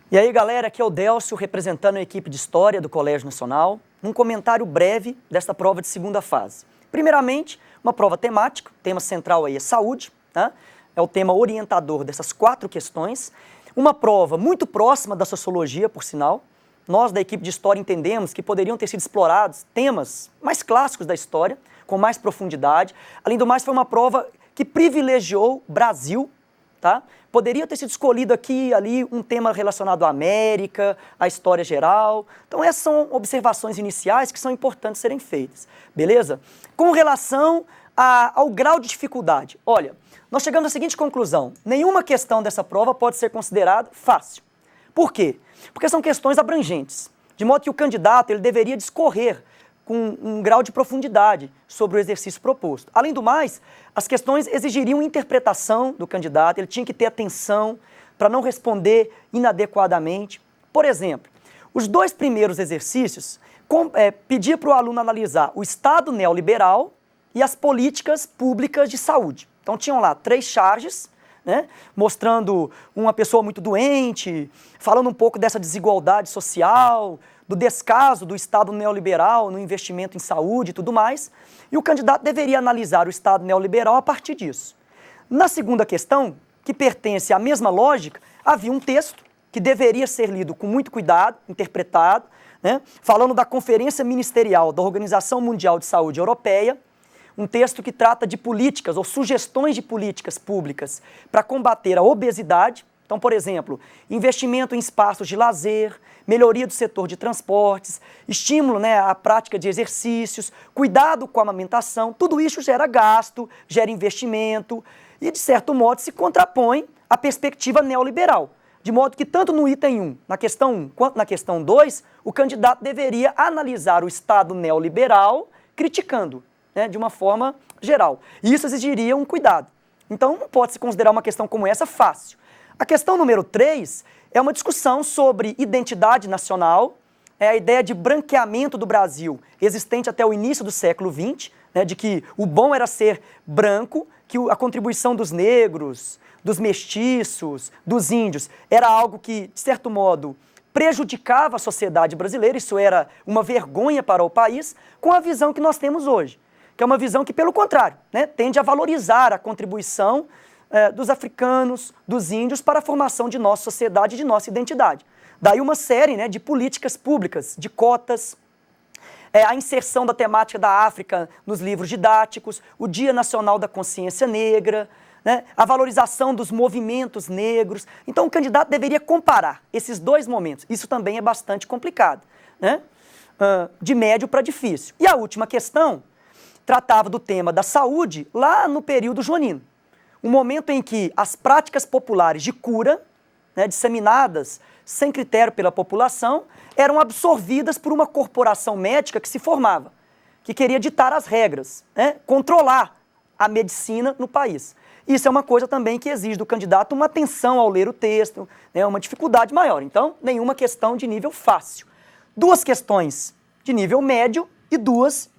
E aí, galera, aqui é o Délcio, representando a equipe de História do Colégio Nacional, um comentário breve desta prova de segunda fase. Primeiramente, uma prova temática, o tema central aí é saúde, tá? É o tema orientador dessas 4 questões. Uma prova muito próxima da sociologia, por sinal. Nós, da equipe de História, entendemos que poderiam ter sido explorados temas mais clássicos da história, com mais profundidade. Além do mais, foi uma prova que privilegiou Brasil, tá? Poderia ter sido escolhido aqui e ali um tema relacionado à América, à história geral. Então essas são observações iniciais que são importantes serem feitas, beleza? Com relação ao grau de dificuldade, olha, nós chegamos à seguinte conclusão: nenhuma questão dessa prova pode ser considerada fácil. Por quê? Porque são questões abrangentes, de modo que o candidato ele deveria discorrer com um grau de profundidade sobre o exercício proposto. Além do mais, as questões exigiriam interpretação do candidato, ele tinha que ter atenção para não responder inadequadamente. Por exemplo, os 2 primeiros exercícios pedia para o aluno analisar o Estado neoliberal e as políticas públicas de saúde. Então tinham lá 3 charges, né, mostrando uma pessoa muito doente, falando um pouco dessa desigualdade social, do descaso do Estado neoliberal no investimento em saúde e tudo mais, e o candidato deveria analisar o Estado neoliberal a partir disso. Na segunda questão, que pertence à mesma lógica, havia um texto que deveria ser lido com muito cuidado, interpretado, né, falando da Conferência Ministerial da Organização Mundial de Saúde Europeia, um texto que trata de políticas ou sugestões de políticas públicas para combater a obesidade. Então, por exemplo, investimento em espaços de lazer, melhoria do setor de transportes, estímulo, né, à prática de exercícios, cuidado com a amamentação, tudo isso gera gasto, gera investimento e, de certo modo, se contrapõe à perspectiva neoliberal. De modo que tanto no item 1, na questão 1, quanto na questão 2, o candidato deveria analisar o Estado neoliberal criticando, né, de uma forma geral. E isso exigiria um cuidado. Então, não pode se considerar uma questão como essa fácil. A questão número 3 é uma discussão sobre identidade nacional, a ideia de branqueamento do Brasil existente até o início do século XX, né, de que o bom era ser branco, que a contribuição dos negros, dos mestiços, dos índios, era algo que, de certo modo, prejudicava a sociedade brasileira, isso era uma vergonha para o país, com a visão que nós temos hoje, que é uma visão que, pelo contrário, né, tende a valorizar a contribuição dos africanos, dos índios, para a formação de nossa sociedade, de nossa identidade. Daí uma série, né, de políticas públicas, de cotas, a inserção da temática da África nos livros didáticos, o Dia Nacional da Consciência Negra, né, a valorização dos movimentos negros. Então o candidato deveria comparar esses 2 momentos. Isso também é bastante complicado, né, de médio para difícil. E a última questão tratava do tema da saúde lá no período joanino. Um momento em que as práticas populares de cura, né, disseminadas sem critério pela população, eram absorvidas por uma corporação médica que se formava, que queria ditar as regras, né, controlar a medicina no país. Isso é uma coisa também que exige do candidato uma atenção ao ler o texto, né, uma dificuldade maior. Então, nenhuma questão de nível fácil. 2 questões de nível médio e 2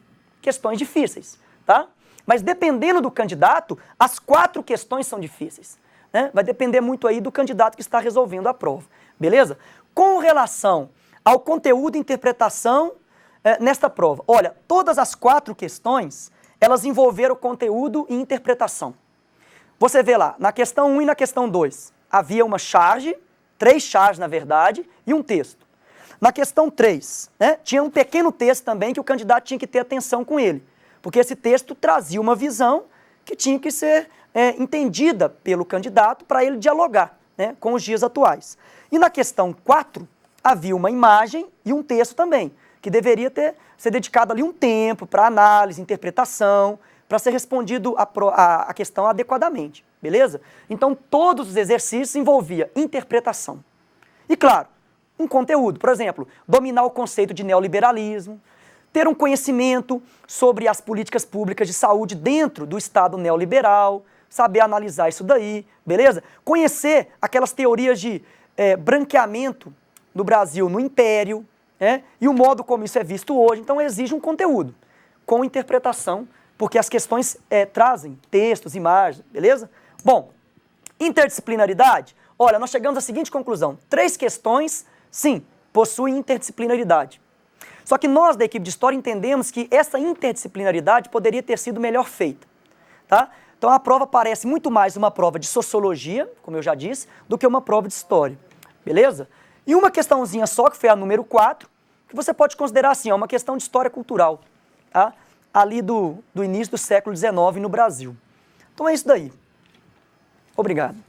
questões difíceis, tá? Mas dependendo do candidato, as 4 questões são difíceis, né? Vai depender muito aí do candidato que está resolvendo a prova, beleza? Com relação ao conteúdo e interpretação nesta prova, olha, todas as 4 questões, elas envolveram conteúdo e interpretação. Você vê lá, na questão 1 e na questão 2, havia uma charge, 3 charges na verdade, e um texto. Na questão 3, né, tinha um pequeno texto também que o candidato tinha que ter atenção com ele, porque esse texto trazia uma visão que tinha que ser entendida pelo candidato para ele dialogar, né, com os dias atuais. E na questão 4, havia uma imagem e um texto também, que deveria ser dedicado ali um tempo para análise, interpretação, para ser respondido a questão adequadamente, beleza? Então todos os exercícios envolviam interpretação. E claro, um conteúdo, por exemplo, dominar o conceito de neoliberalismo, ter um conhecimento sobre as políticas públicas de saúde dentro do Estado neoliberal, saber analisar isso daí, beleza? Conhecer aquelas teorias de branqueamento do Brasil no Império, né? E o modo como isso é visto hoje. Então exige um conteúdo com interpretação, porque as questões trazem textos, imagens, beleza? Bom, interdisciplinaridade, olha, nós chegamos à seguinte conclusão: 3 questões, sim, possuem interdisciplinaridade. Só que nós, da equipe de História, entendemos que essa interdisciplinaridade poderia ter sido melhor feita. Tá? Então a prova parece muito mais uma prova de Sociologia, como eu já disse, do que uma prova de História. Beleza? E uma questãozinha só, que foi a número 4, que você pode considerar assim, uma questão de História Cultural. Tá? Ali do início do século XIX no Brasil. Então é isso daí. Obrigado.